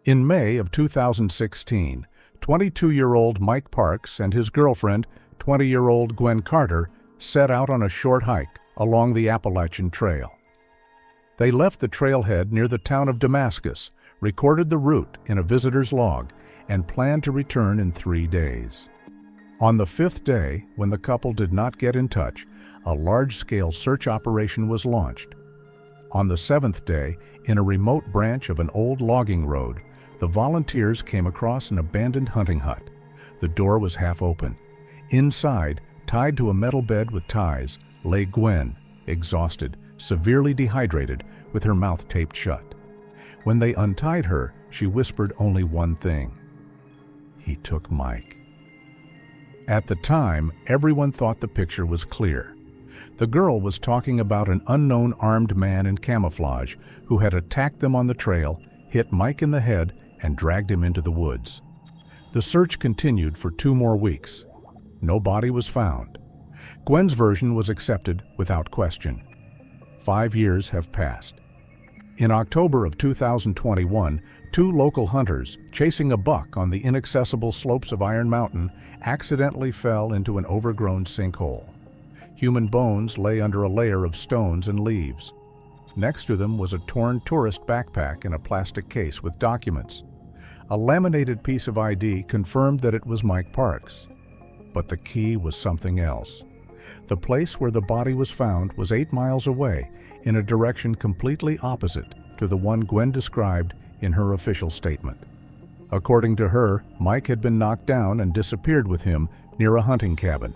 In May of 2016, 22-year-old Mike Parks and his girlfriend, 20-year-old Gwen Carter, set out on a short hike along the Appalachian Trail. They left the trailhead near the town of Damascus, recorded the route in a visitor's log, and planned to return in 3 days. On the 5th day, when the couple did not get in touch, a large-scale search operation was launched. On the 7th day, in a remote branch of an old logging road, the volunteers came across an abandoned hunting hut. The door was half open. Inside, tied to a metal bed with ties, lay Gwen, exhausted, severely dehydrated, with her mouth taped shut. When they untied her, she whispered only one thing: "He took Mike." At the time, everyone thought the picture was clear. The girl was talking about an unknown armed man in camouflage who had attacked them on the trail, hit Mike in the head, and dragged him into the woods. The search continued for 2 more weeks. No body was found. Gwen's version was accepted without question. 5 years have passed. In October of 2021, 2 local hunters, chasing a buck on the inaccessible slopes of Iron Mountain, accidentally fell into an overgrown sinkhole. Human bones lay under a layer of stones and leaves. Next to them was a torn tourist backpack in a plastic case with documents. A laminated piece of ID confirmed that it was Mike Parks. But the key was something else. The place where the body was found was 8 miles away, in a direction completely opposite to the one Gwen described in her official statement. According to her, Mike had been knocked down and disappeared with him near a hunting cabin.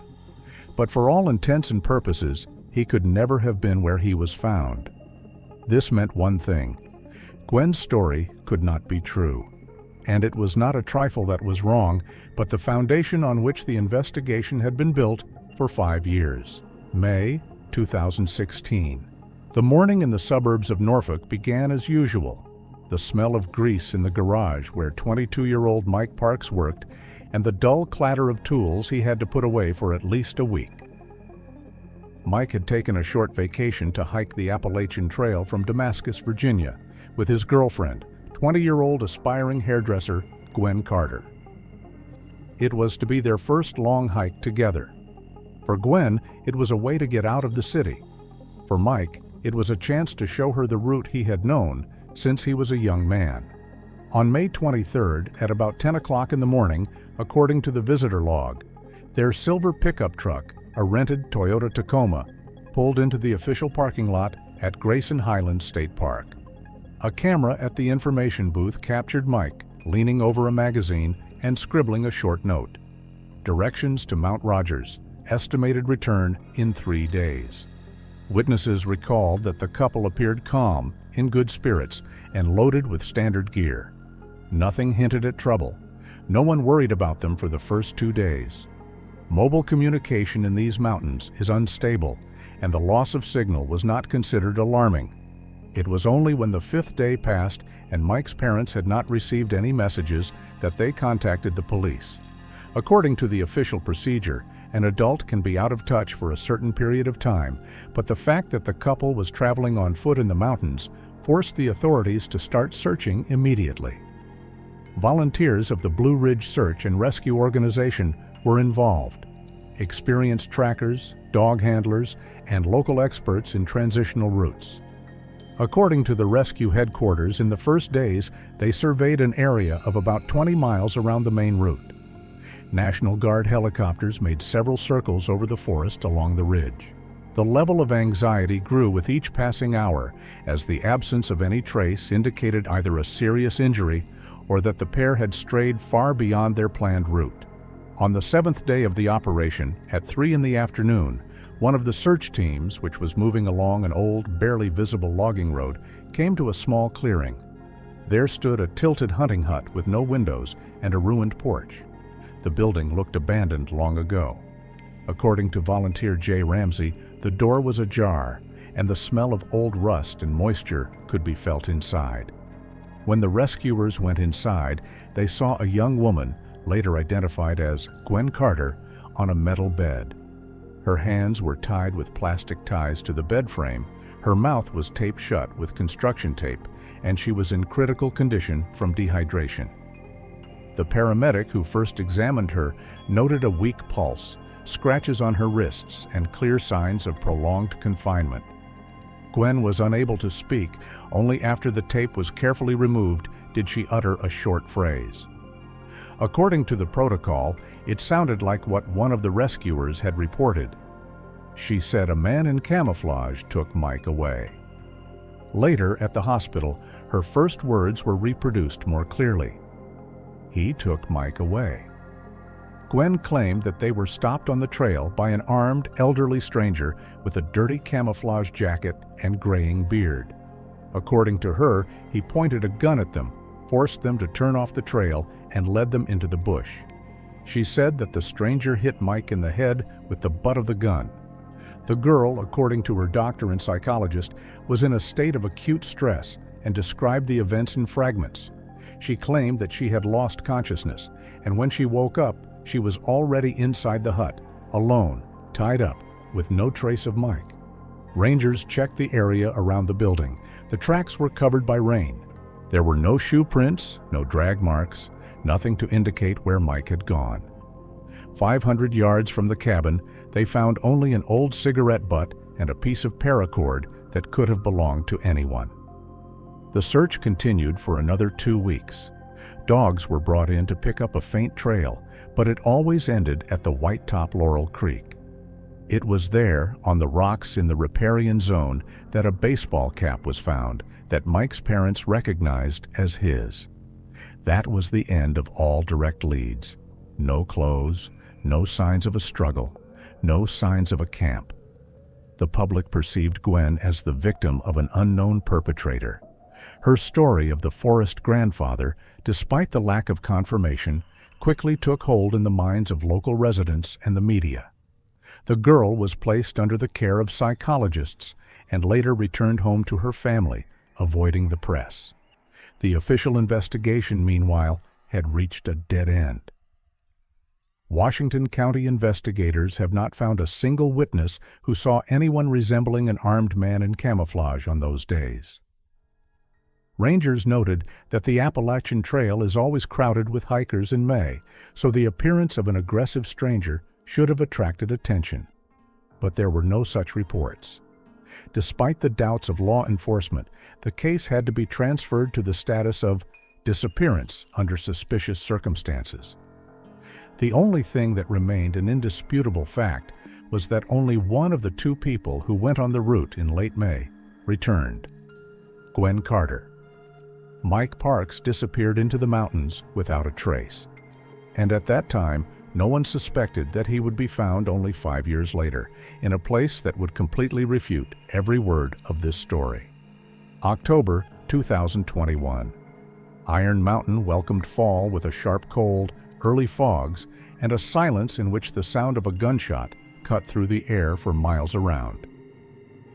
But for all intents and purposes, he could never have been where he was found. This meant one thing: Gwen's story could not be true. And it was not a trifle that was wrong, but the foundation on which the investigation had been built for 5 years. May 2016. The morning in the suburbs of Norfolk began as usual. The smell of grease in the garage where 22-year-old Mike Parks worked, and the dull clatter of tools he had to put away for at least a week. Mike had taken a short vacation to hike the Appalachian Trail from Damascus, Virginia, with his girlfriend, 20-year-old aspiring hairdresser Gwen Carter. It was to be their first long hike together. For Gwen, it was a way to get out of the city. For Mike, it was a chance to show her the route he had known since he was a young man. On May 23rd, at about 10 o'clock in the morning, according to the visitor log, their silver pickup truck, a rented Toyota Tacoma, pulled into the official parking lot at Grayson Highlands State Park. A camera at the information booth captured Mike leaning over a magazine and scribbling a short note: "Directions to Mount Rogers, estimated return in 3 days." Witnesses recalled that the couple appeared calm, in good spirits, and loaded with standard gear. Nothing hinted at trouble. No one worried about them for the first 2 days. Mobile communication in these mountains is unstable, and the loss of signal was not considered alarming. It was only when the 5th day passed and Mike's parents had not received any messages that they contacted the police. According to the official procedure, an adult can be out of touch for a certain period of time, but the fact that the couple was traveling on foot in the mountains forced the authorities to start searching immediately. Volunteers of the Blue Ridge Search and Rescue Organization were involved. Experienced trackers, dog handlers, and local experts in transitional routes. According to the rescue headquarters, in the first days, they surveyed an area of about 20 miles around the main route. National Guard helicopters made several circles over the forest along the ridge. The level of anxiety grew with each passing hour, as the absence of any trace indicated either a serious injury or that the pair had strayed far beyond their planned route. On the 7th day of the operation, at 3 in the afternoon, one of the search teams, which was moving along an old, barely visible logging road, came to a small clearing. There stood a tilted hunting hut with no windows and a ruined porch. The building looked abandoned long ago. According to volunteer Jay Ramsey, the door was ajar, and the smell of old rust and moisture could be felt inside. When the rescuers went inside, they saw a young woman, later identified as Gwen Carter, on a metal bed. Her hands were tied with plastic ties to the bed frame, her mouth was taped shut with construction tape, and she was in critical condition from dehydration. The paramedic who first examined her noted a weak pulse, scratches on her wrists, and clear signs of prolonged confinement. Gwen was unable to speak. Only after the tape was carefully removed did she utter a short phrase. According to the protocol, it sounded like what one of the rescuers had reported. She said a man in camouflage took Mike away. Later at the hospital, her first words were reproduced more clearly. He took Mike away. Gwen claimed that they were stopped on the trail by an armed, elderly stranger with a dirty camouflage jacket and graying beard. According to her, he pointed a gun at them, forced them to turn off the trail, and led them into the bush. She said that the stranger hit Mike in the head with the butt of the gun. The girl, according to her doctor and psychologist, was in a state of acute stress and described the events in fragments. She claimed that she had lost consciousness, and when she woke up, she was already inside the hut, alone, tied up, with no trace of Mike. Rangers checked the area around the building. The tracks were covered by rain. There were no shoe prints, no drag marks, nothing to indicate where Mike had gone. 500 yards from the cabin, they found only an old cigarette butt and a piece of paracord that could have belonged to anyone. The search continued for another 2 weeks. Dogs were brought in to pick up a faint trail, but it always ended at the White Top Laurel Creek. It was there, on the rocks in the riparian zone, that a baseball cap was found that Mike's parents recognized as his. That was the end of all direct leads. No clothes, no signs of a struggle, no signs of a camp. The public perceived Gwen as the victim of an unknown perpetrator. Her story of the forest grandfather, despite the lack of confirmation, quickly took hold in the minds of local residents and the media. The girl was placed under the care of psychologists and later returned home to her family, avoiding the press. The official investigation, meanwhile, had reached a dead end. Washington County investigators have not found a single witness who saw anyone resembling an armed man in camouflage on those days. Rangers noted that the Appalachian Trail is always crowded with hikers in May, so the appearance of an aggressive stranger should have attracted attention. But there were no such reports. Despite the doubts of law enforcement, the case had to be transferred to the status of disappearance under suspicious circumstances. The only thing that remained an indisputable fact was that only one of the 2 people who went on the route in late May returned: Gwen Carter. Mike Parks disappeared into the mountains without a trace. And at that time, no one suspected that he would be found only 5 years later, in a place that would completely refute every word of this story. October 2021. Iron Mountain welcomed fall with a sharp cold, early fogs, and a silence in which the sound of a gunshot cut through the air for miles around.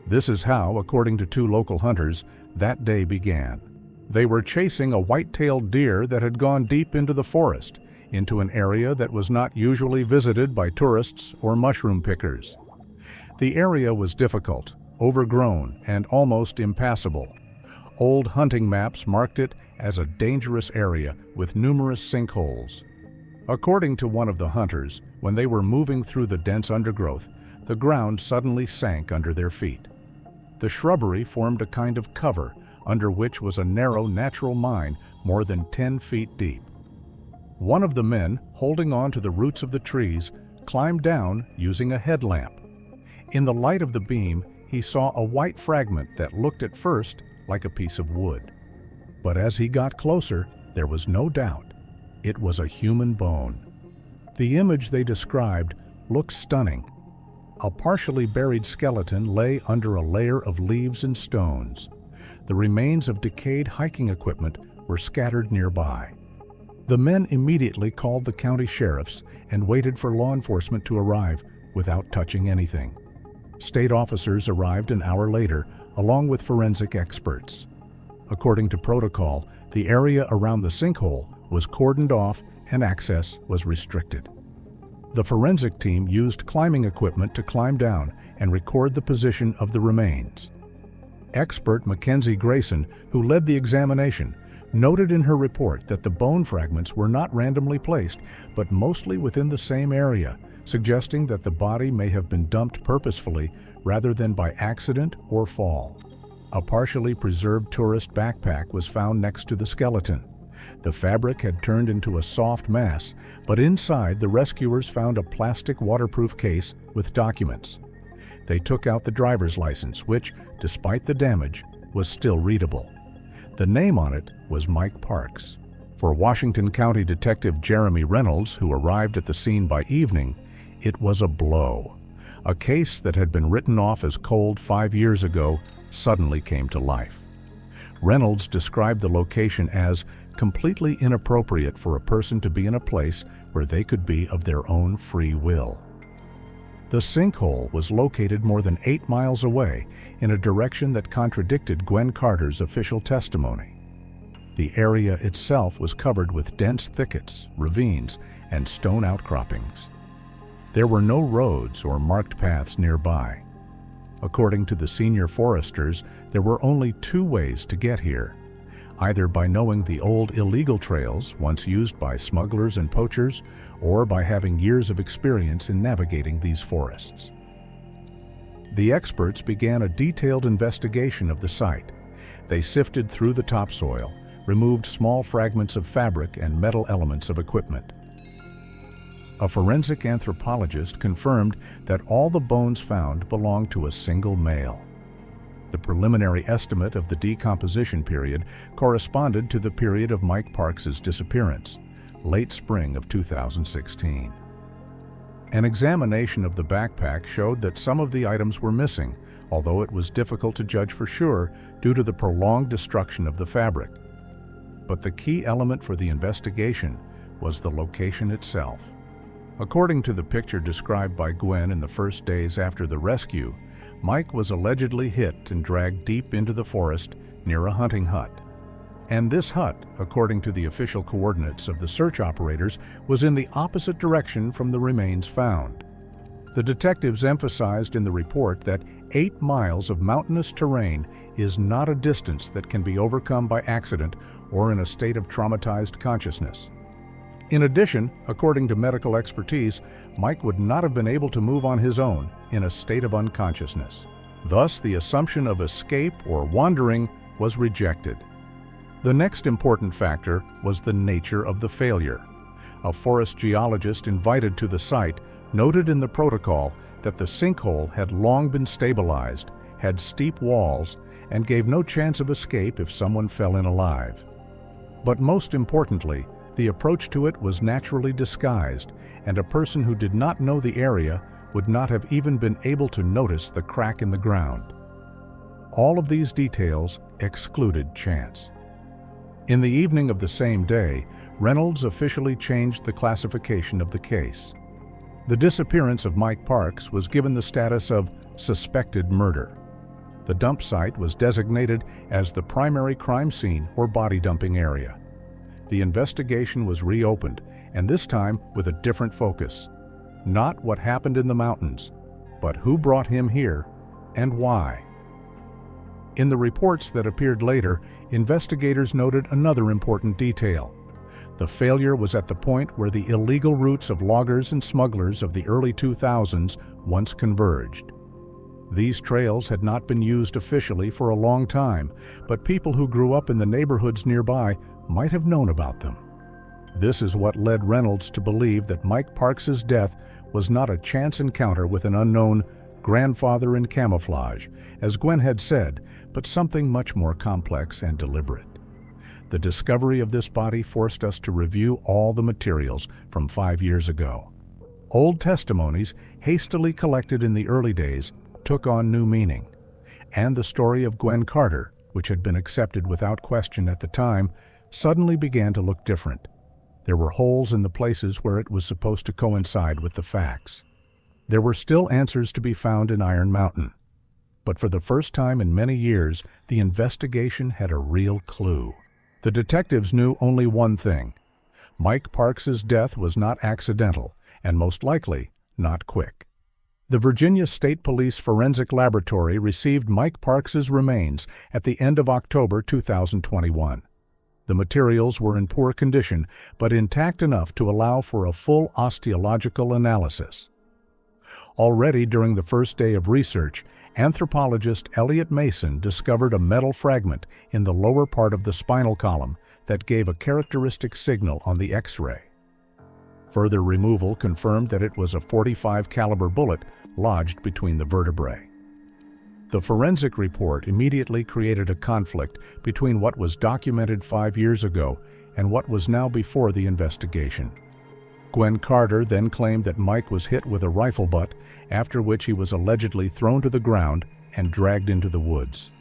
This is how, according to 2 local hunters, that day began. They were chasing a white-tailed deer that had gone deep into the forest, into an area that was not usually visited by tourists or mushroom pickers. The area was difficult, overgrown, and almost impassable. Old hunting maps marked it as a dangerous area with numerous sinkholes. According to one of the hunters, when they were moving through the dense undergrowth, the ground suddenly sank under their feet. The shrubbery formed a kind of cover, under which was a narrow natural mine more than 10 feet deep. One of the men, holding on to the roots of the trees, climbed down using a headlamp. In the light of the beam, he saw a white fragment that looked at first like a piece of wood. But as he got closer, there was no doubt. It was a human bone. The image they described looked stunning. A partially buried skeleton lay under a layer of leaves and stones. The remains of decayed hiking equipment were scattered nearby. The men immediately called the county sheriffs and waited for law enforcement to arrive without touching anything. State officers arrived an hour later, along with forensic experts. According to protocol, the area around the sinkhole was cordoned off and access was restricted. The forensic team used climbing equipment to climb down and record the position of the remains. Expert Mackenzie Grayson, who led the examination, noted in her report that the bone fragments were not randomly placed, but mostly within the same area, suggesting that the body may have been dumped purposefully rather than by accident or fall. A partially preserved tourist backpack was found next to the skeleton. The fabric had turned into a soft mass, but inside the rescuers found a plastic waterproof case with documents. They took out the driver's license, which, despite the damage, was still readable. The name on it was Mike Parks. For Washington County Detective Jeremy Reynolds, who arrived at the scene by evening, it was a blow. A case that had been written off as cold 5 years ago suddenly came to life. Reynolds described the location as completely inappropriate for a person to be in a place where they could be of their own free will. The sinkhole was located more than 8 miles away in a direction that contradicted Gwen Carter's official testimony. The area itself was covered with dense thickets, ravines, and stone outcroppings. There were no roads or marked paths nearby. According to the senior foresters, there were only 2 ways to get here, either by knowing the old illegal trails once used by smugglers and poachers, or by having years of experience in navigating these forests. The experts began a detailed investigation of the site. They sifted through the topsoil, removed small fragments of fabric and metal elements of equipment. A forensic anthropologist confirmed that all the bones found belonged to a single male. The preliminary estimate of the decomposition period corresponded to the period of Mike Parks's disappearance, late spring of 2016. An examination of the backpack showed that some of the items were missing, although it was difficult to judge for sure due to the prolonged destruction of the fabric. But the key element for the investigation was the location itself. According to the picture described by Gwen in the first days after the rescue, Mike was allegedly hit and dragged deep into the forest near a hunting hut. And this hut, according to the official coordinates of the search operators, was in the opposite direction from the remains found. The detectives emphasized in the report that 8 miles of mountainous terrain is not a distance that can be overcome by accident or in a state of traumatized consciousness. In addition, according to medical expertise, Mike would not have been able to move on his own in a state of unconsciousness. Thus, the assumption of escape or wandering was rejected. The next important factor was the nature of the failure. A forest geologist invited to the site noted in the protocol that the sinkhole had long been stabilized, had steep walls, and gave no chance of escape if someone fell in alive. But most importantly, the approach to it was naturally disguised, and a person who did not know the area would not have even been able to notice the crack in the ground. All of these details excluded chance. In the evening of the same day, Reynolds officially changed the classification of the case. The disappearance of Mike Parks was given the status of suspected murder. The dump site was designated as the primary crime scene or body dumping area. The investigation was reopened, and this time with a different focus. Not what happened in the mountains, but who brought him here and why. In the reports that appeared later, investigators noted another important detail. The failure was at the point where the illegal routes of loggers and smugglers of the early 2000s once converged. These trails had not been used officially for a long time, but people who grew up in the neighborhoods nearby might have known about them. This is what led Reynolds to believe that Mike Parks's death was not a chance encounter with an unknown grandfather in camouflage, as Gwen had said, but something much more complex and deliberate. The discovery of this body forced us to review all the materials from 5 years ago. Old testimonies, hastily collected in the early days, took on new meaning, and the story of Gwen Carter, which had been accepted without question at the time, suddenly began to look different. There were holes in the places where it was supposed to coincide with the facts. There were still answers to be found in Iron Mountain, but for the first time in many years, the investigation had a real clue. The detectives knew only one thing: Mike Parks's death was not accidental, and most likely not quick. The Virginia State Police Forensic Laboratory received Mike Parks's remains at the end of October 2021. The materials were in poor condition, but intact enough to allow for a full osteological analysis. Already during the first day of research, anthropologist Elliot Mason discovered a metal fragment in the lower part of the spinal column that gave a characteristic signal on the X-ray. Further removal confirmed that it was a .45 caliber bullet lodged between the vertebrae. The forensic report immediately created a conflict between what was documented 5 years ago and what was now before the investigation. Gwen Carter then claimed that Mike was hit with a rifle butt, after which he was allegedly thrown to the ground and dragged into the woods.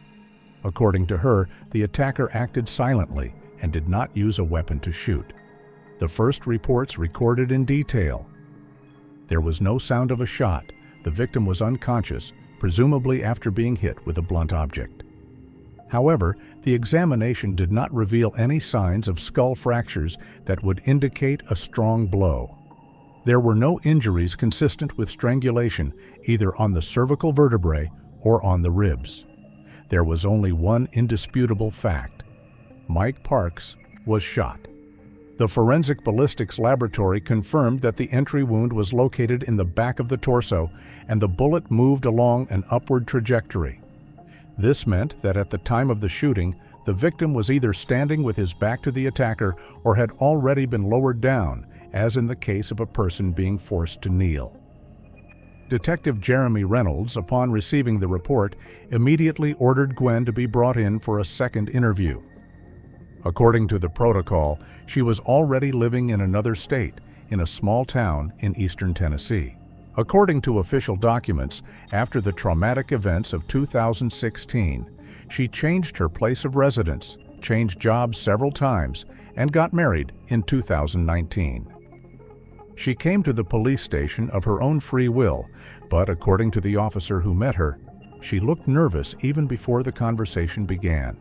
According to her, the attacker acted silently and did not use a weapon to shoot. The first reports recorded in detail. There was no sound of a shot. The victim was unconscious, presumably after being hit with a blunt object. However, the examination did not reveal any signs of skull fractures that would indicate a strong blow. There were no injuries consistent with strangulation, either on the cervical vertebrae or on the ribs. There was only one indisputable fact: Mike Parks was shot. The Forensic Ballistics Laboratory confirmed that the entry wound was located in the back of the torso and the bullet moved along an upward trajectory. This meant that at the time of the shooting, the victim was either standing with his back to the attacker or had already been lowered down, as in the case of a person being forced to kneel. Detective Jeremy Reynolds, upon receiving the report, immediately ordered Gwen to be brought in for a second interview. According to the protocol, she was already living in another state, in a small town in eastern Tennessee. According to official documents, after the traumatic events of 2016, she changed her place of residence, changed jobs several times, and got married in 2019. She came to the police station of her own free will, but according to the officer who met her, she looked nervous even before the conversation began.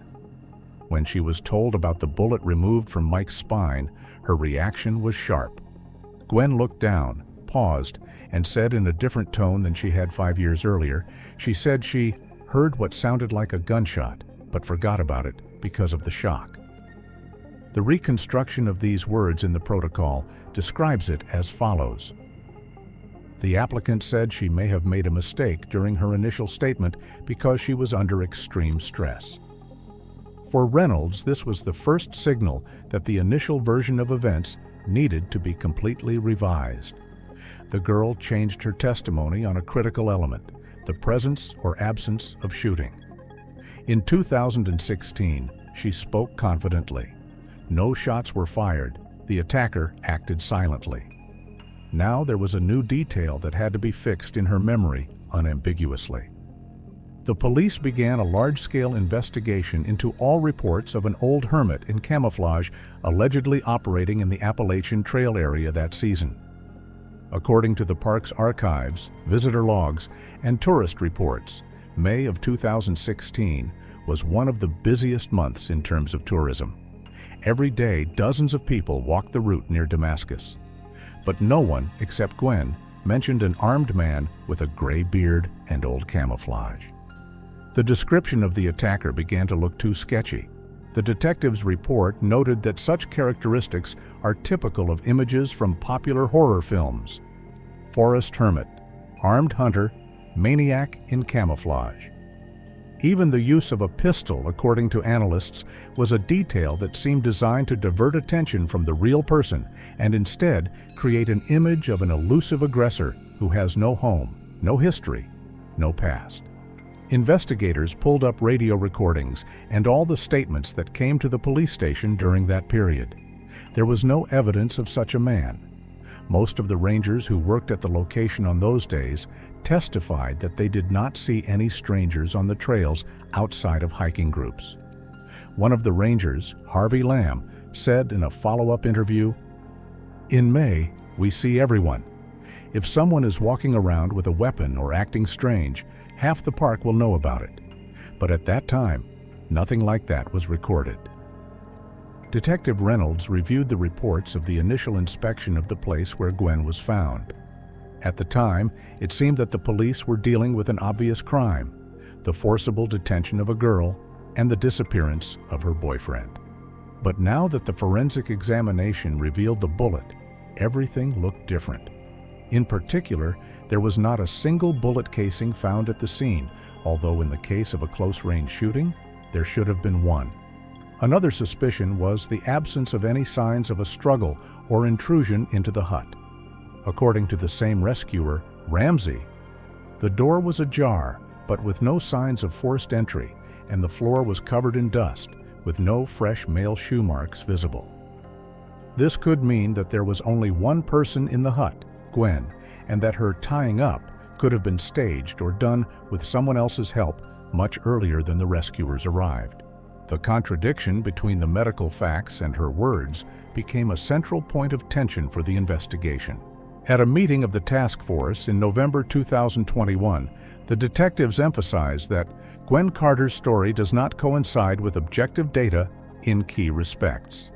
When she was told about the bullet removed from Mike's spine, her reaction was sharp. Gwen looked down, paused, and said in a different tone than she had 5 years earlier, she said she heard what sounded like a gunshot, but forgot about it because of the shock. The reconstruction of these words in the protocol describes it as follows. The applicant said she may have made a mistake during her initial statement because she was under extreme stress. For Reynolds, this was the first signal that the initial version of events needed to be completely revised. The girl changed her testimony on a critical element, the presence or absence of shooting. In 2016, she spoke confidently. No shots were fired. The attacker acted silently. Now there was a new detail that had to be fixed in her memory unambiguously. The police began a large-scale investigation into all reports of an old hermit in camouflage allegedly operating in the Appalachian Trail area that season. According to the park's archives, visitor logs, and tourist reports, May of 2016 was one of the busiest months in terms of tourism. Every day, dozens of people walked the route near Damascus. But no one, except Gwen, mentioned an armed man with a gray beard and old camouflage. The description of the attacker began to look too sketchy. The detective's report noted that such characteristics are typical of images from popular horror films. Forest hermit, armed hunter, maniac in camouflage. Even the use of a pistol, according to analysts, was a detail that seemed designed to divert attention from the real person and instead create an image of an elusive aggressor who has no home, no history, no past. Investigators pulled up radio recordings and all the statements that came to the police station during that period. There was no evidence of such a man. Most of the rangers who worked at the location on those days testified that they did not see any strangers on the trails outside of hiking groups. One of the rangers, Harvey Lamb, said in a follow-up interview, "In May, we see everyone. If someone is walking around with a weapon or acting strange, half the park will know about it. But at that time, nothing like that was recorded." Detective Reynolds reviewed the reports of the initial inspection of the place where Gwen was found. At the time, it seemed that the police were dealing with an obvious crime, the forcible detention of a girl and the disappearance of her boyfriend. But now that the forensic examination revealed the bullet, everything looked different. In particular, there was not a single bullet casing found at the scene, although in the case of a close-range shooting, there should have been one. Another suspicion was the absence of any signs of a struggle or intrusion into the hut. According to the same rescuer, Ramsey, the door was ajar, but with no signs of forced entry, and the floor was covered in dust, with no fresh male shoe marks visible. This could mean that there was only one person in the hut, Gwen, and that her tying up could have been staged or done with someone else's help much earlier than the rescuers arrived. The contradiction between the medical facts and her words became a central point of tension for the investigation. At a meeting of the task force in November 2021, the detectives emphasized that Gwen Carter's story does not coincide with objective data in key respects.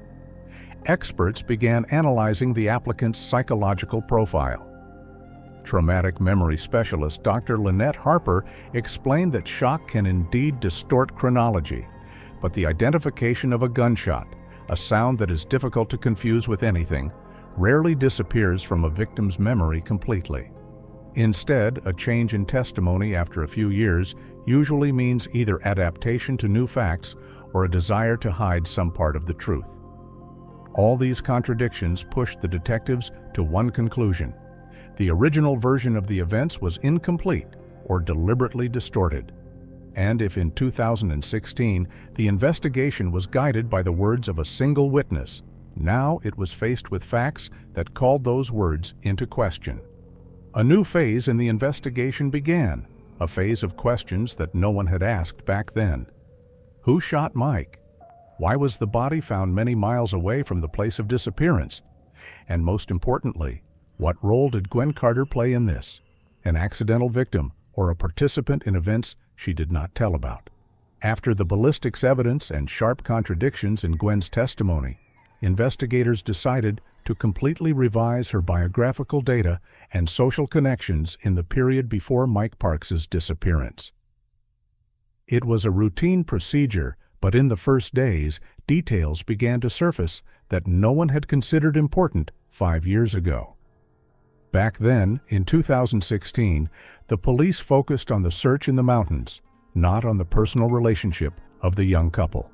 Experts began analyzing the applicant's psychological profile. Traumatic memory specialist Dr. Lynette Harper explained that shock can indeed distort chronology, but the identification of a gunshot, a sound that is difficult to confuse with anything, rarely disappears from a victim's memory completely. Instead, a change in testimony after a few years usually means either adaptation to new facts or a desire to hide some part of the truth. All these contradictions pushed the detectives to one conclusion: the original version of the events was incomplete or deliberately distorted. And if in 2016 the investigation was guided by the words of a single witness, now it was faced with facts that called those words into question. A new phase in the investigation began, a phase of questions that no one had asked back then. Who shot Mike? Why was the body found many miles away from the place of disappearance? And most importantly, what role did Gwen Carter play in this? An accidental victim or a participant in events she did not tell about? After the ballistics evidence and sharp contradictions in Gwen's testimony, investigators decided to completely revise her biographical data and social connections in the period before Mike Parks' disappearance. It was a routine procedure, but in the first days, details began to surface that no one had considered important 5 years ago. Back then, in 2016, the police focused on the search in the mountains, not on the personal relationship of the young couple.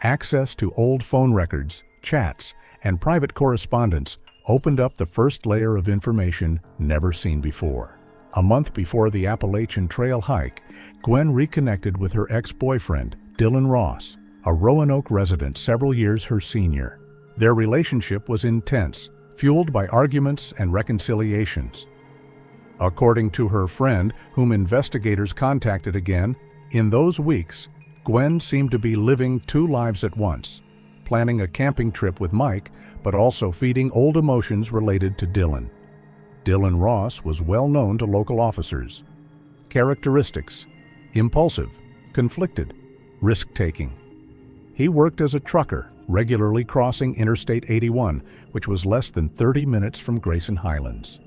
Access to old phone records, chats, and private correspondence opened up the first layer of information never seen before. A month before the Appalachian Trail hike, Gwen reconnected with her ex-boyfriend, Dylan Ross, a Roanoke resident several years her senior. Their relationship was intense, fueled by arguments and reconciliations. According to her friend, whom investigators contacted again, in those weeks, Gwen seemed to be living two lives at once, planning a camping trip with Mike, but also feeding old emotions related to Dylan. Dylan Ross was well known to local officers. Characteristics: impulsive, conflicted, risk-taking. He worked as a trucker, regularly crossing Interstate 81, which was less than 30 minutes from Grayson Highlands.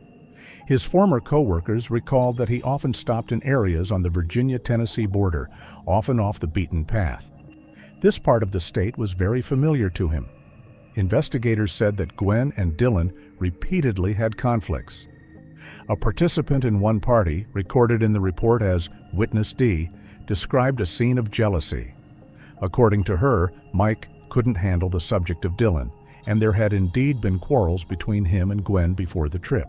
His former co-workers recalled that he often stopped in areas on the Virginia-Tennessee border, often off the beaten path. This part of the state was very familiar to him. Investigators said that Gwen and Dylan repeatedly had conflicts. A participant in one party, recorded in the report as Witness D, described a scene of jealousy. According to her, Mike couldn't handle the subject of Dylan, and there had indeed been quarrels between him and Gwen before the trip.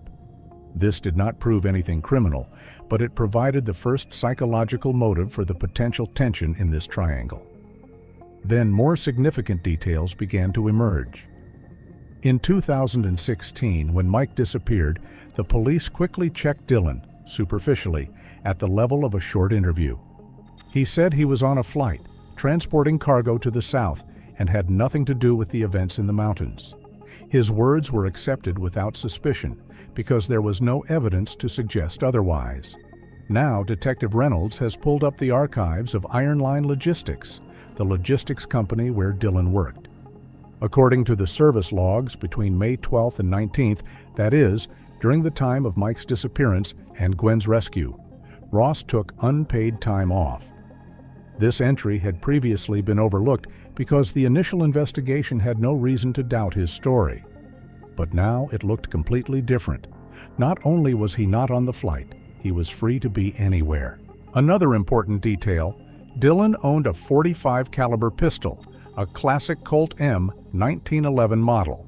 This did not prove anything criminal, but it provided the first psychological motive for the potential tension in this triangle. Then more significant details began to emerge. In 2016, when Mike disappeared, the police quickly checked Dylan, superficially, at the level of a short interview. He said he was on a flight, transporting cargo to the south, and had nothing to do with the events in the mountains. His words were accepted without suspicion, because there was no evidence to suggest otherwise. Now, Detective Reynolds has pulled up the archives of Iron Line Logistics, the logistics company where Dylan worked. According to the service logs between May 12th and 19th, that is, During the time of Mike's disappearance and Gwen's rescue, Ross took unpaid time off. This entry had previously been overlooked because the initial investigation had no reason to doubt his story. But now it looked completely different. Not only was he not on the flight, he was free to be anywhere. Another important detail, Dylan owned a .45 caliber pistol, a classic Colt M 1911 model.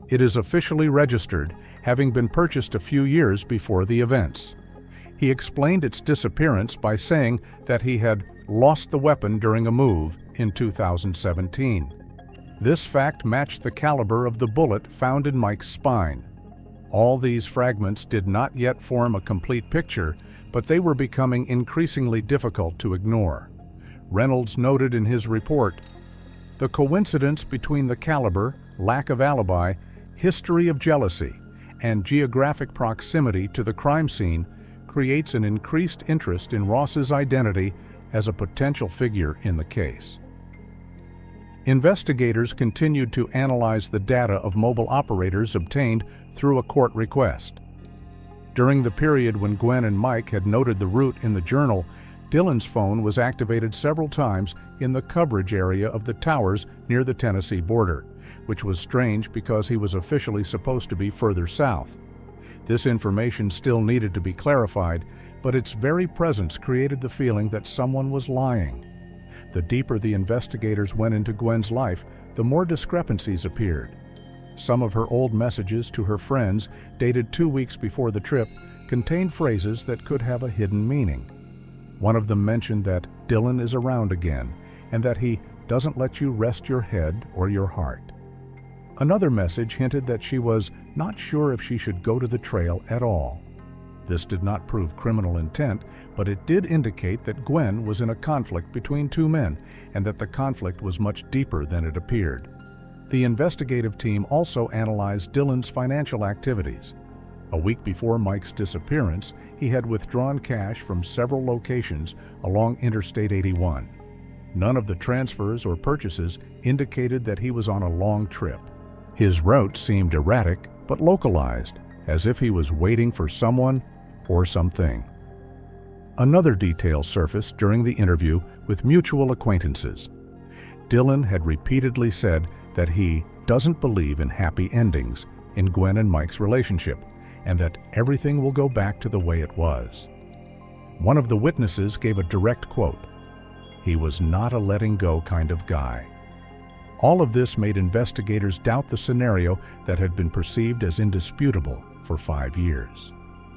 It is officially registered, having been purchased a few years before the events. He explained its disappearance by saying that he had lost the weapon during a move in 2017. This fact matched the caliber of the bullet found in Mike's spine. All these fragments did not yet form a complete picture, but they were becoming increasingly difficult to ignore. Reynolds noted in his report, "The coincidence between the caliber, lack of alibi, history of jealousy, and geographic proximity to the crime scene creates an increased interest in Ross's identity as a potential figure in the case." Investigators continued to analyze the data of mobile operators obtained through a court request. During the period when Gwen and Mike had noted the route in the journal, Dylan's phone was activated several times in the coverage area of the towers near the Tennessee border, which was strange because he was officially supposed to be further south. This information still needed to be clarified, but its very presence created the feeling that someone was lying. The deeper the investigators went into Gwen's life, the more discrepancies appeared. Some of her old messages to her friends, dated 2 weeks before the trip, contained phrases that could have a hidden meaning. One of them mentioned that Dylan is around again, and that he doesn't let you rest your head or your heart. Another message hinted that she was not sure if she should go to the trail at all. This did not prove criminal intent, but it did indicate that Gwen was in a conflict between two men, and that the conflict was much deeper than it appeared. The investigative team also analyzed Dylan's financial activities. A week before Mike's disappearance, he had withdrawn cash from several locations along Interstate 81. None of the transfers or purchases indicated that he was on a long trip. His route seemed erratic but localized, as if he was waiting for someone or something. Another detail surfaced during the interview with mutual acquaintances. Dylan had repeatedly said that he doesn't believe in happy endings in Gwen and Mike's relationship, and that everything will go back to the way it was. One of the witnesses gave a direct quote, "He was not a letting go kind of guy." All of this made investigators doubt the scenario that had been perceived as indisputable for 5 years.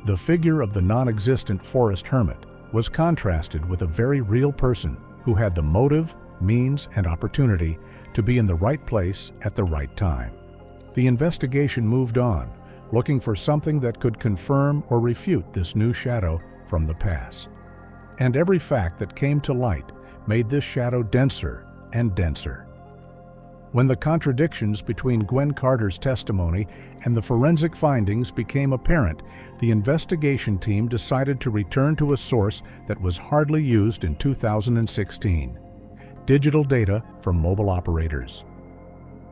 The figure of the non-existent forest hermit was contrasted with a very real person who had the motive, means, and opportunity to be in the right place at the right time. The investigation moved on, looking for something that could confirm or refute this new shadow from the past. And every fact that came to light made this shadow denser and denser. When the contradictions between Gwen Carter's testimony and the forensic findings became apparent, the investigation team decided to return to a source that was hardly used in 2016: digital data from mobile operators.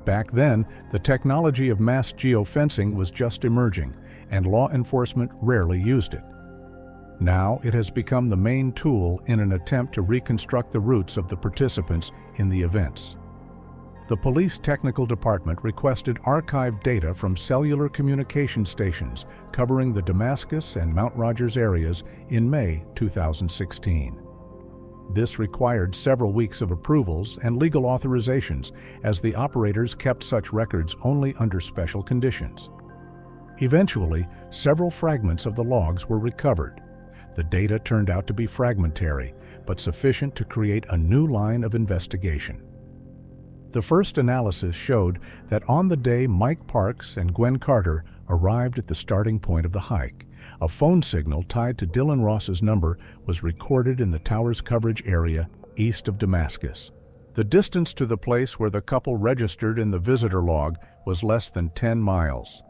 Back then, the technology of mass geofencing was just emerging, and law enforcement rarely used it. Now it has become the main tool in an attempt to reconstruct the routes of the participants in the events. The police technical department requested archived data from cellular communication stations covering the Damascus and Mount Rogers areas in May 2016. This required several weeks of approvals and legal authorizations, as the operators kept such records only under special conditions. Eventually, several fragments of the logs were recovered. The data turned out to be fragmentary, but sufficient to create a new line of investigation. The first analysis showed that on the day Mike Parks and Gwen Carter arrived at the starting point of the hike, a phone signal tied to Dylan Ross's number was recorded in the tower's coverage area east of Damascus. The distance to the place where the couple registered in the visitor log was less than 10 miles.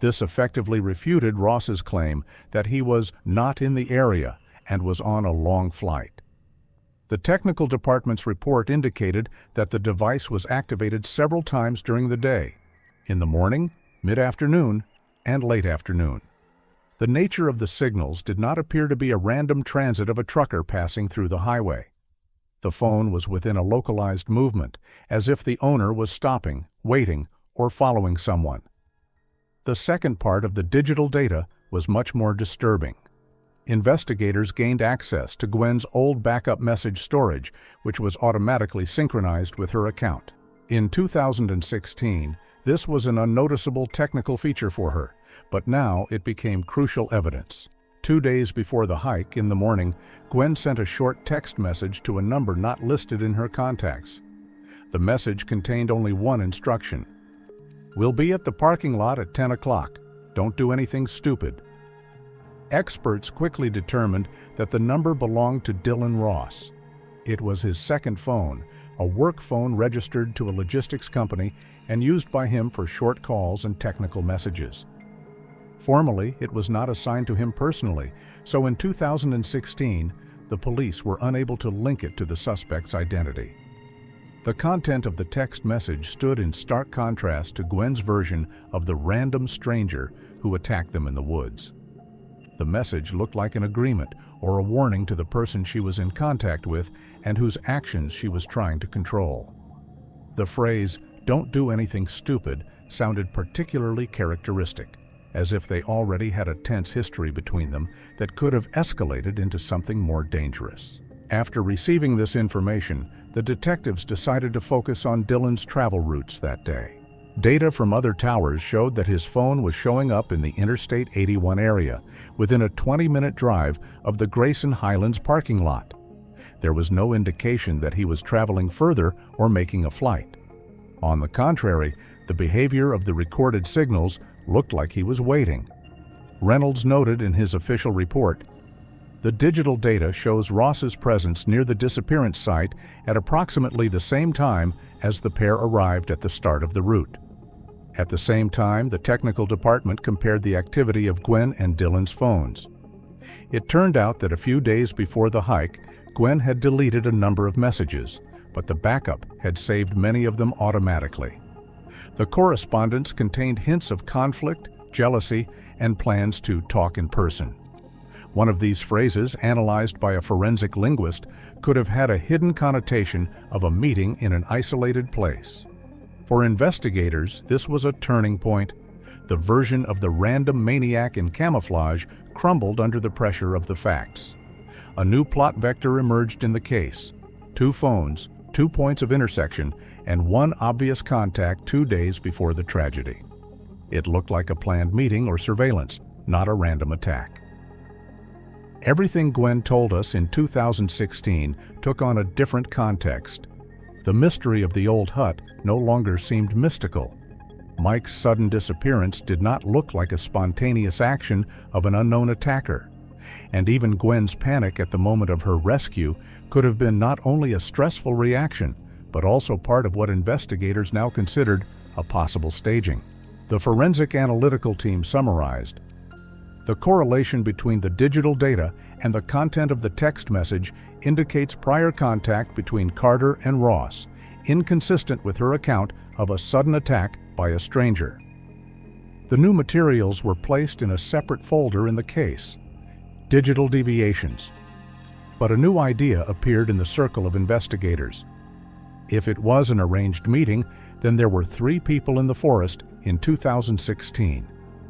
This effectively refuted Ross's claim that he was not in the area and was on a long flight. The technical department's report indicated that the device was activated several times during the day, in the morning, mid-afternoon, and late afternoon. The nature of the signals did not appear to be a random transit of a trucker passing through the highway. The phone was within a localized movement, as if the owner was stopping, waiting, or following someone. The second part of the digital data was much more disturbing. Investigators gained access to Gwen's old backup message storage, which was automatically synchronized with her account. In 2016, this was an unnoticeable technical feature for her, but now it became crucial evidence. 2 days before the hike in the morning, Gwen sent a short text message to a number not listed in her contacts. The message contained only one instruction: "We'll be at the parking lot at 10 o'clock. Don't do anything stupid." Experts quickly determined that the number belonged to Dylan Ross. It was his second phone, a work phone registered to a logistics company and used by him for short calls and technical messages. Formally, it was not assigned to him personally, so in 2016, the police were unable to link it to the suspect's identity. The content of the text message stood in stark contrast to Gwen's version of the random stranger who attacked them in the woods. The message looked like an agreement or a warning to the person she was in contact with and whose actions she was trying to control. The phrase, "Don't do anything stupid," sounded particularly characteristic, as if they already had a tense history between them that could have escalated into something more dangerous. After receiving this information, the detectives decided to focus on Dylan's travel routes that day. Data from other towers showed that his phone was showing up in the Interstate 81 area, within a 20-minute drive of the Grayson Highlands parking lot. There was no indication that he was traveling further or making a flight. On the contrary, the behavior of the recorded signals looked like he was waiting. Reynolds noted in his official report, "The digital data shows Ross's presence near the disappearance site at approximately the same time as the pair arrived at the start of the route." At the same time, the technical department compared the activity of Gwen and Dylan's phones. It turned out that a few days before the hike, Gwen had deleted a number of messages, but the backup had saved many of them automatically. The correspondence contained hints of conflict, jealousy, and plans to talk in person. One of these phrases, analyzed by a forensic linguist, could have had a hidden connotation of a meeting in an isolated place. For investigators, this was a turning point. The version of the random maniac in camouflage crumbled under the pressure of the facts. A new plot vector emerged in the case: 2 phones, 2 points of intersection, and 1 obvious contact 2 days before the tragedy. It looked like a planned meeting or surveillance, not a random attack. Everything Gwen told us in 2016 took on a different context. The mystery of the old hut no longer seemed mystical. Mike's sudden disappearance did not look like a spontaneous action of an unknown attacker. And even Gwen's panic at the moment of her rescue could have been not only a stressful reaction, but also part of what investigators now considered a possible staging. The forensic analytical team summarized, "The correlation between the digital data and the content of the text message indicates prior contact between Carter and Ross, inconsistent with her account of a sudden attack by a stranger." The new materials were placed in a separate folder in the case: Digital Deviations. But a new idea appeared in the circle of investigators. If it was an arranged meeting, then there were 3 people in the forest in 2016,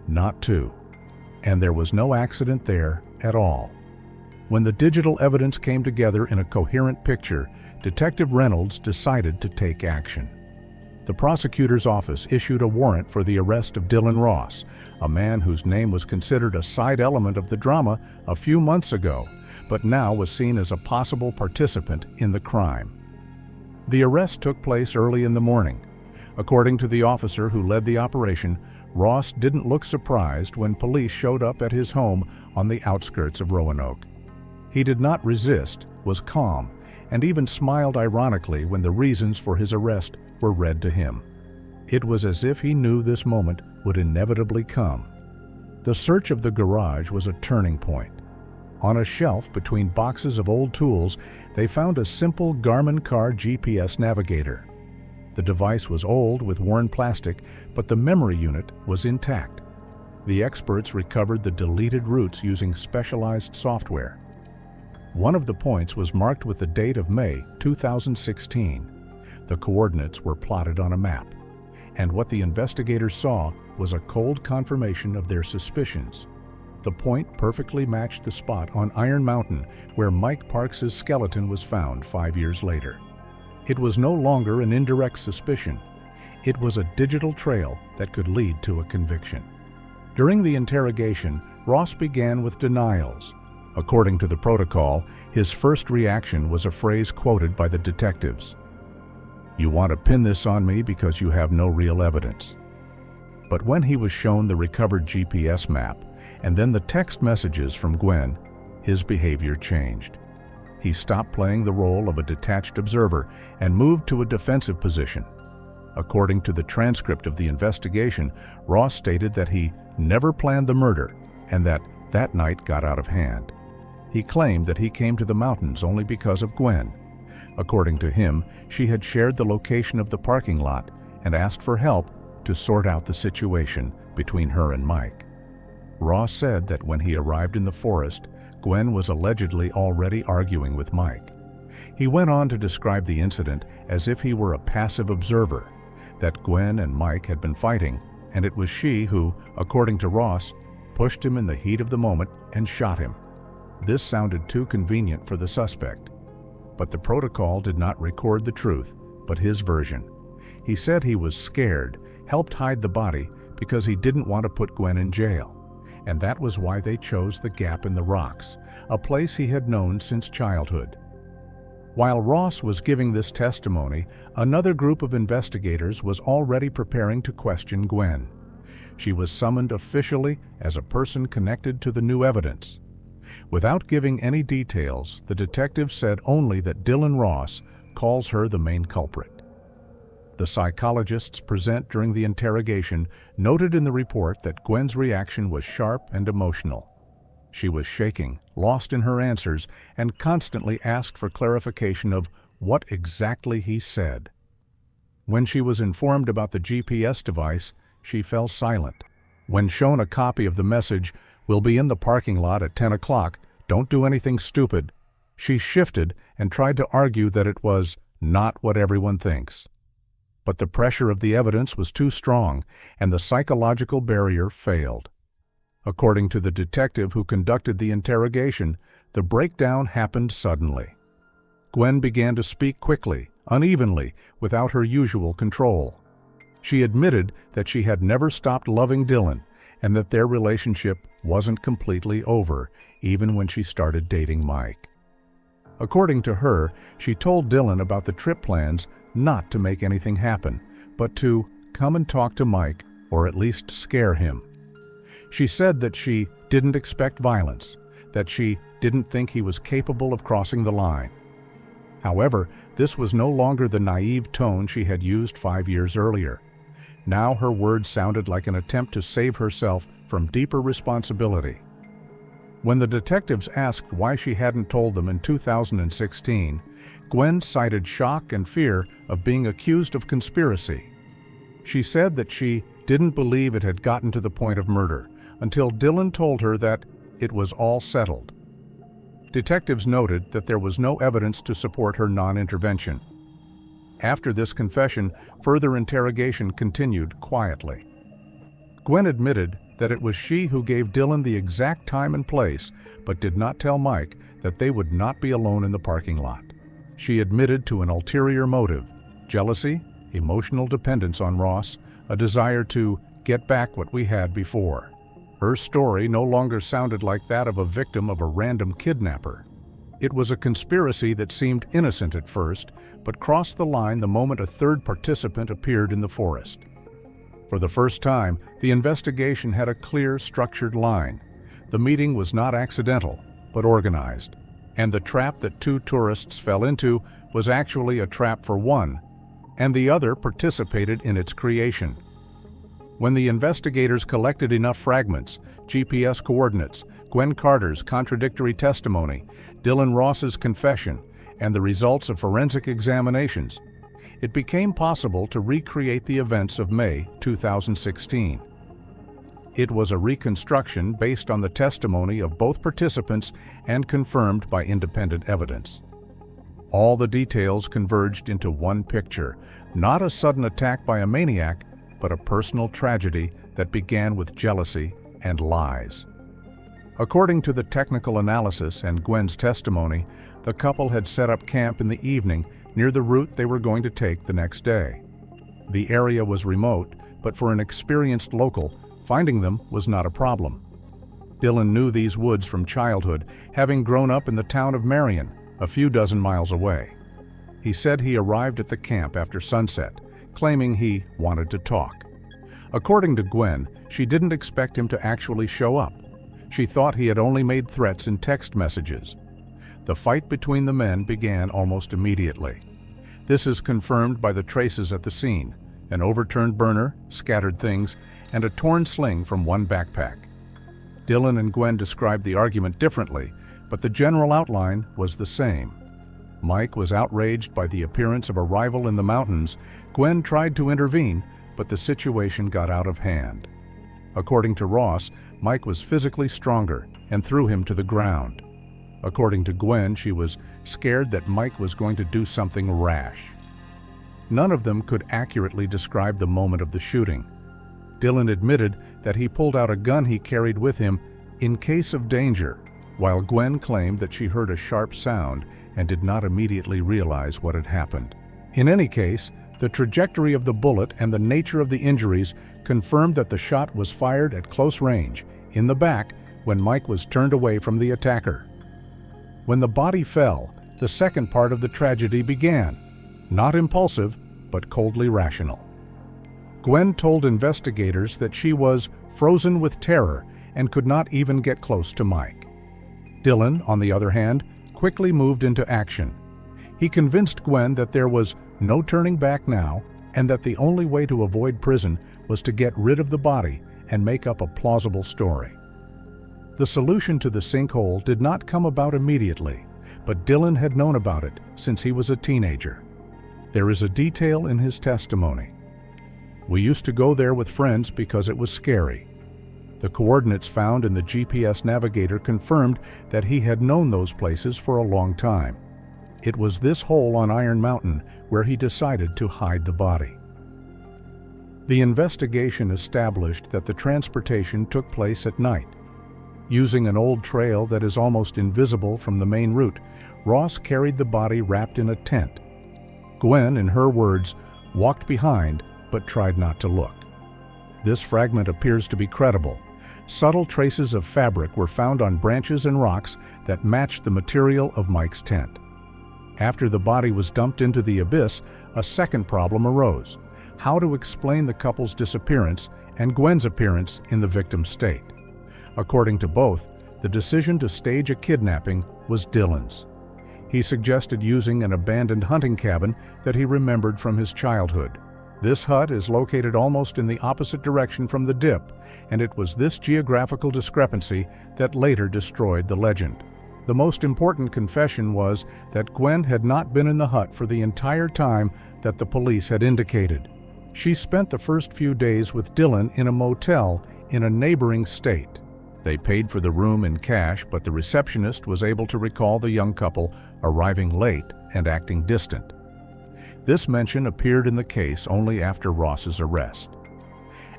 not 2. And there was no accident there at all. When the digital evidence came together in a coherent picture, Detective Reynolds decided to take action. The prosecutor's office issued a warrant for the arrest of Dylan Ross, a man whose name was considered a side element of the drama a few months ago, but now was seen as a possible participant in the crime. The arrest took place early in the morning. According to the officer who led the operation, Ross didn't look surprised when police showed up at his home on the outskirts of Roanoke. He did not resist, was calm, and even smiled ironically when the reasons for his arrest were read to him. It was as if he knew this moment would inevitably come. The search of the garage was a turning point. On a shelf between boxes of old tools, they found a simple Garmin car GPS navigator. The device was old with worn plastic, but the memory unit was intact. The experts recovered the deleted routes using specialized software. One of the points was marked with the date of May 2016. The coordinates were plotted on a map, and what the investigators saw was a cold confirmation of their suspicions. The point perfectly matched the spot on Iron Mountain where Mike Parks' skeleton was found 5 years later. It was no longer an indirect suspicion. It was a digital trail that could lead to a conviction. During the interrogation, Ross began with denials. According to the protocol, his first reaction was a phrase quoted by the detectives. "You want to pin this on me because you have no real evidence." But when he was shown the recovered GPS map and then the text messages from Gwen, his behavior changed. He stopped playing the role of a detached observer and moved to a defensive position. According to the transcript of the investigation, Ross stated that he never planned the murder and that night got out of hand. He claimed that he came to the mountains only because of Gwen. According to him, she had shared the location of the parking lot and asked for help to sort out the situation between her and Mike. Ross said that when he arrived in the forest, Gwen was allegedly already arguing with Mike. He went on to describe the incident as if he were a passive observer, that Gwen and Mike had been fighting, and it was she who, according to Ross, pushed him in the heat of the moment and shot him. This sounded too convenient for the suspect. But the protocol did not record the truth, but his version. He said he was scared, helped hide the body because he didn't want to put Gwen in jail, and that was why they chose the gap in the rocks, a place he had known since childhood. While Ross was giving this testimony, another group of investigators was already preparing to question Gwen. She was summoned officially as a person connected to the new evidence. Without giving any details, the detective said only that Dylan Ross calls her the main culprit. The psychologists present during the interrogation noted in the report that Gwen's reaction was sharp and emotional. She was shaking, lost in her answers, and constantly asked for clarification of what exactly he said. When she was informed about the GPS device, she fell silent. When shown a copy of the message, "We'll be in the parking lot at 10 o'clock, don't do anything stupid," she shifted and tried to argue that it was not what everyone thinks. But the pressure of the evidence was too strong, and the psychological barrier failed. According to the detective who conducted the interrogation, the breakdown happened suddenly. Gwen began to speak quickly, unevenly, without her usual control. She admitted that she had never stopped loving Dylan and that their relationship wasn't completely over, even when she started dating Mike. According to her, she told Dylan about the trip plans not to make anything happen, but to come and talk to Mike, or at least scare him. She said that she didn't expect violence, that she didn't think he was capable of crossing the line. However, this was no longer the naive tone she had used 5 years earlier. Now her words sounded like an attempt to save herself from deeper responsibility. When the detectives asked why she hadn't told them in 2016, Gwen cited shock and fear of being accused of conspiracy. She said that she didn't believe it had gotten to the point of murder until Dylan told her that it was all settled. Detectives noted that there was no evidence to support her non-intervention. After this confession, further interrogation continued quietly. Gwen admitted that it was she who gave Dylan the exact time and place, but did not tell Mike that they would not be alone in the parking lot. She admitted to an ulterior motive: jealousy, emotional dependence on Ross, a desire to get back what we had before. Her story no longer sounded like that of a victim of a random kidnapper. It was a conspiracy that seemed innocent at first, but crossed the line the moment a third participant appeared in the forest. For the first time, the investigation had a clear, structured line. The meeting was not accidental, but organized. And the trap that two tourists fell into was actually a trap for one, and the other participated in its creation. When the investigators collected enough fragments, GPS coordinates, Gwen Carter's contradictory testimony, Dylan Ross's confession, and the results of forensic examinations, it became possible to recreate the events of May 2016. It was a reconstruction based on the testimony of both participants and confirmed by independent evidence. All the details converged into one picture, not a sudden attack by a maniac, but a personal tragedy that began with jealousy and lies. According to the technical analysis and Gwen's testimony, the couple had set up camp in the evening near the route they were going to take the next day. The area was remote, but for an experienced local, finding them was not a problem. Dylan knew these woods from childhood, having grown up in the town of Marion, a few dozen miles away. He said he arrived at the camp after sunset, claiming he wanted to talk. According to Gwen, she didn't expect him to actually show up. She thought he had only made threats in text messages. The fight between the men began almost immediately. This is confirmed by the traces at the scene: an overturned burner, scattered things, and a torn sling from one backpack. Dylan and Gwen described the argument differently, but the general outline was the same. Mike was outraged by the appearance of a rival in the mountains. Gwen tried to intervene, but the situation got out of hand. According to Ross, Mike was physically stronger and threw him to the ground. According to Gwen, she was scared that Mike was going to do something rash. None of them could accurately describe the moment of the shooting. Dylan admitted that he pulled out a gun he carried with him in case of danger, while Gwen claimed that she heard a sharp sound and did not immediately realize what had happened. In any case, the trajectory of the bullet and the nature of the injuries confirmed that the shot was fired at close range, in the back, when Mike was turned away from the attacker. When the body fell, the second part of the tragedy began. Not impulsive, but coldly rational. Gwen told investigators that she was frozen with terror and could not even get close to Mike. Dylan, on the other hand, quickly moved into action. He convinced Gwen that there was no turning back now, and that the only way to avoid prison was to get rid of the body and make up a plausible story. The solution to the sinkhole did not come about immediately, but Dylan had known about it since he was a teenager. There is a detail in his testimony. "We used to go there with friends because it was scary." The coordinates found in the GPS navigator confirmed that he had known those places for a long time. It was this hole on Iron Mountain where he decided to hide the body. The investigation established that the transportation took place at night. Using an old trail that is almost invisible from the main route, Ross carried the body wrapped in a tent. Gwen, in her words, walked behind but tried not to look. This fragment appears to be credible. Subtle traces of fabric were found on branches and rocks that matched the material of Mike's tent. After the body was dumped into the abyss, a second problem arose: how to explain the couple's disappearance and Gwen's appearance in the victim's state. According to both, the decision to stage a kidnapping was Dylan's. He suggested using an abandoned hunting cabin that he remembered from his childhood. This hut is located almost in the opposite direction from the dip, and it was this geographical discrepancy that later destroyed the legend. The most important confession was that Gwen had not been in the hut for the entire time that the police had indicated. She spent the first few days with Dylan in a motel in a neighboring state. They paid for the room in cash, but the receptionist was able to recall the young couple arriving late and acting distant. This mention appeared in the case only after Ross's arrest.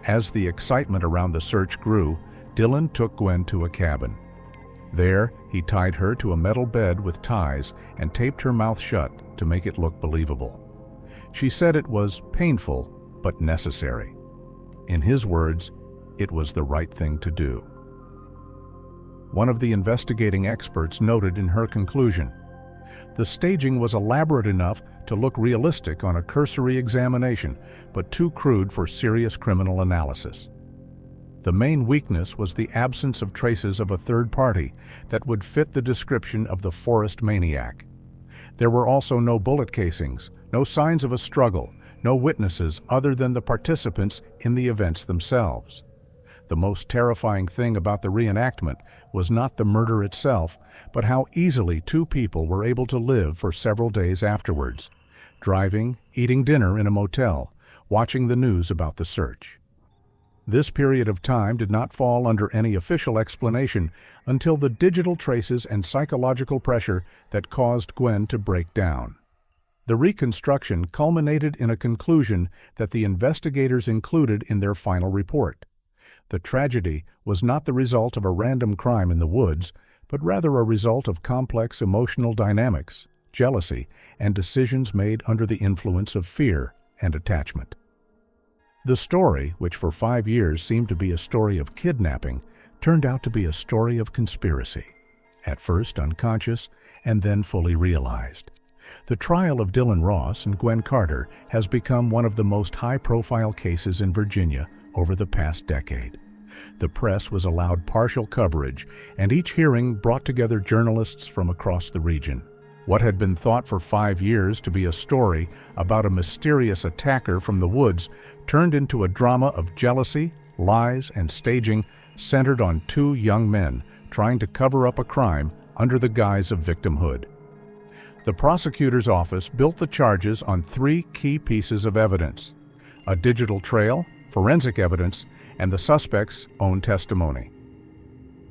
As the excitement around the search grew, Dylan took Gwen to a cabin. There, he tied her to a metal bed with ties and taped her mouth shut to make it look believable. She said it was painful, but necessary. In his words, it was the right thing to do. One of the investigating experts noted in her conclusion, "The staging was elaborate enough to look realistic on a cursory examination, but too crude for serious criminal analysis." The main weakness was the absence of traces of a third party that would fit the description of the forest maniac. There were also no bullet casings, no signs of a struggle, no witnesses other than the participants in the events themselves. The most terrifying thing about the reenactment was not the murder itself, but how easily two people were able to live for several days afterwards, driving, eating dinner in a motel, watching the news about the search. This period of time did not fall under any official explanation until the digital traces and psychological pressure that caused Gwen to break down. The reconstruction culminated in a conclusion that the investigators included in their final report. The tragedy was not the result of a random crime in the woods, but rather a result of complex emotional dynamics, jealousy, and decisions made under the influence of fear and attachment. The story, which for 5 years seemed to be a story of kidnapping, turned out to be a story of conspiracy, at first unconscious and then fully realized. The trial of Dylan Ross and Gwen Carter has become one of the most high-profile cases in Virginia over the past decade. The press was allowed partial coverage, and each hearing brought together journalists from across the region. What had been thought for 5 years to be a story about a mysterious attacker from the woods turned into a drama of jealousy, lies, and staging centered on 2 young men trying to cover up a crime under the guise of victimhood. The prosecutor's office built the charges on 3 key pieces of evidence: a digital trail, forensic evidence, and the suspect's own testimony.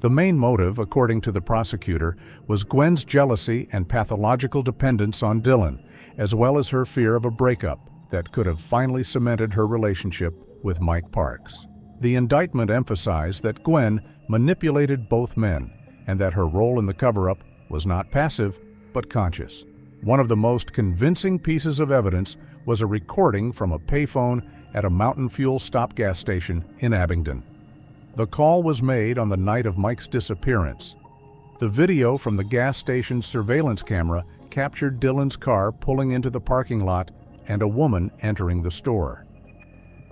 The main motive, according to the prosecutor, was Gwen's jealousy and pathological dependence on Dylan, as well as her fear of a breakup that could have finally cemented her relationship with Mike Parks. The indictment emphasized that Gwen manipulated both men and that her role in the cover-up was not passive, but conscious. One of the most convincing pieces of evidence was a recording from a payphone at a Mountain Fuel stop gas station in Abingdon. The call was made on the night of Mike's disappearance. The video from the gas station's surveillance camera captured Dylan's car pulling into the parking lot and a woman entering the store.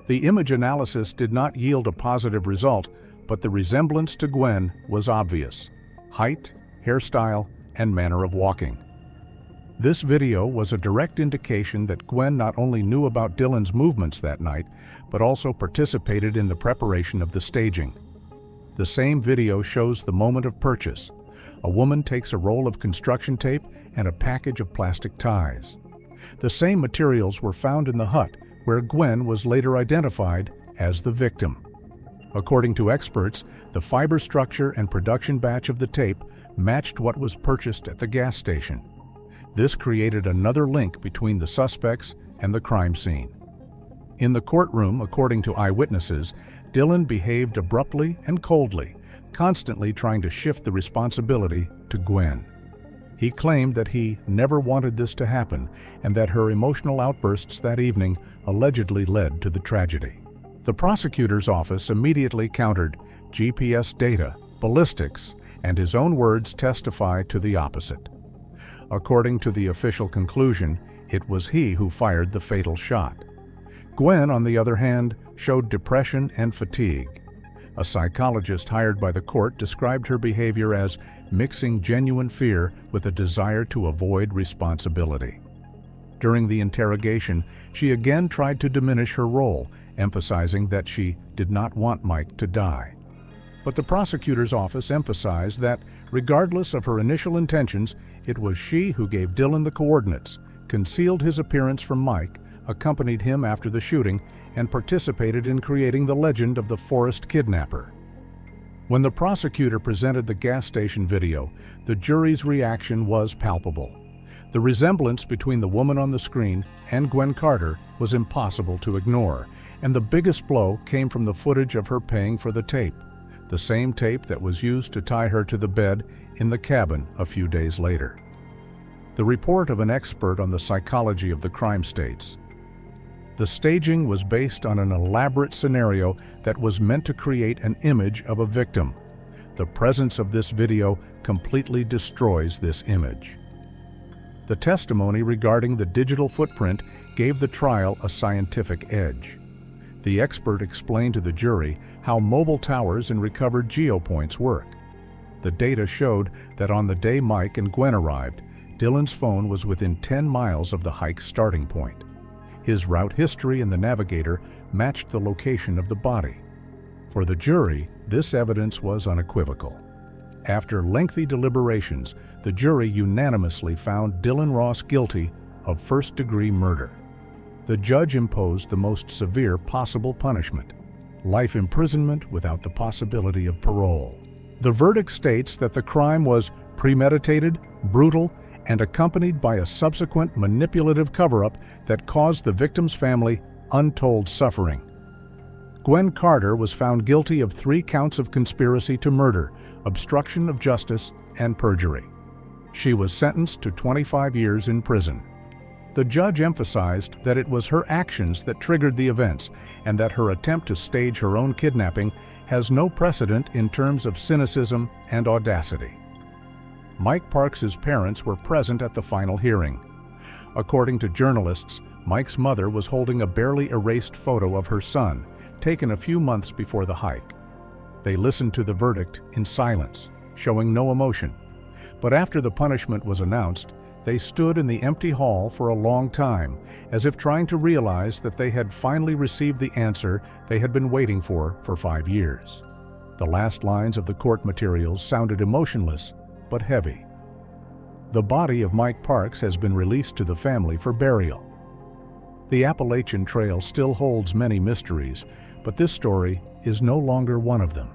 The image analysis did not yield a positive result, but the resemblance to Gwen was obvious: height, hairstyle, and manner of walking. This video was a direct indication that Gwen not only knew about Dylan's movements that night, but also participated in the preparation of the staging. The same video shows the moment of purchase. A woman takes a roll of construction tape and a package of plastic ties. The same materials were found in the hut, where Gwen was later identified as the victim. According to experts, the fiber structure and production batch of the tape matched what was purchased at the gas station. This created another link between the suspects and the crime scene. In the courtroom, according to eyewitnesses, Dylan behaved abruptly and coldly, constantly trying to shift the responsibility to Gwen. He claimed that he never wanted this to happen and that her emotional outbursts that evening allegedly led to the tragedy. The prosecutor's office immediately countered. GPS data, ballistics, and his own words testify to the opposite. According to the official conclusion, it was he who fired the fatal shot. Gwen, on the other hand, showed depression and fatigue. A psychologist hired by the court described her behavior as mixing genuine fear with a desire to avoid responsibility. During the interrogation, she again tried to diminish her role, emphasizing that she did not want Mike to die. But the prosecutor's office emphasized that, regardless of her initial intentions, it was she who gave Dylan the coordinates, concealed his appearance from Mike, accompanied him after the shooting, and participated in creating the legend of the forest kidnapper. When the prosecutor presented the gas station video, the jury's reaction was palpable. The resemblance between the woman on the screen and Gwen Carter was impossible to ignore, and the biggest blow came from the footage of her paying for the tape, the same tape that was used to tie her to the bed in the cabin a few days later. The report of an expert on the psychology of the crime states, the staging was based on an elaborate scenario that was meant to create an image of a victim. The presence of this video completely destroys this image. The testimony regarding the digital footprint gave the trial a scientific edge. The expert explained to the jury how mobile towers and recovered geopoints work. The data showed that on the day Mike and Gwen arrived, Dylan's phone was within 10 miles of the hike's starting point. His route history in the navigator matched the location of the body. For the jury, this evidence was unequivocal. After lengthy deliberations, the jury unanimously found Dylan Ross guilty of first-degree murder. The judge imposed the most severe possible punishment, life imprisonment without the possibility of parole. The verdict states that the crime was premeditated, brutal, and accompanied by a subsequent manipulative cover-up that caused the victim's family untold suffering. Gwen Carter was found guilty of 3 counts of conspiracy to murder, obstruction of justice, and perjury. She was sentenced to 25 years in prison. The judge emphasized that it was her actions that triggered the events and that her attempt to stage her own kidnapping has no precedent in terms of cynicism and audacity. Mike Parks' parents were present at the final hearing. According to journalists, Mike's mother was holding a barely erased photo of her son, taken a few months before the hike. They listened to the verdict in silence, showing no emotion. But after the punishment was announced, they stood in the empty hall for a long time, as if trying to realize that they had finally received the answer they had been waiting for 5 years. The last lines of the court materials sounded emotionless, but heavy. The body of Mike Parks has been released to the family for burial. The Appalachian Trail still holds many mysteries, but this story is no longer one of them.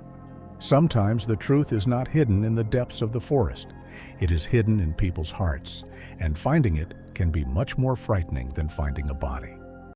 Sometimes the truth is not hidden in the depths of the forest. It is hidden in people's hearts, and finding it can be much more frightening than finding a body.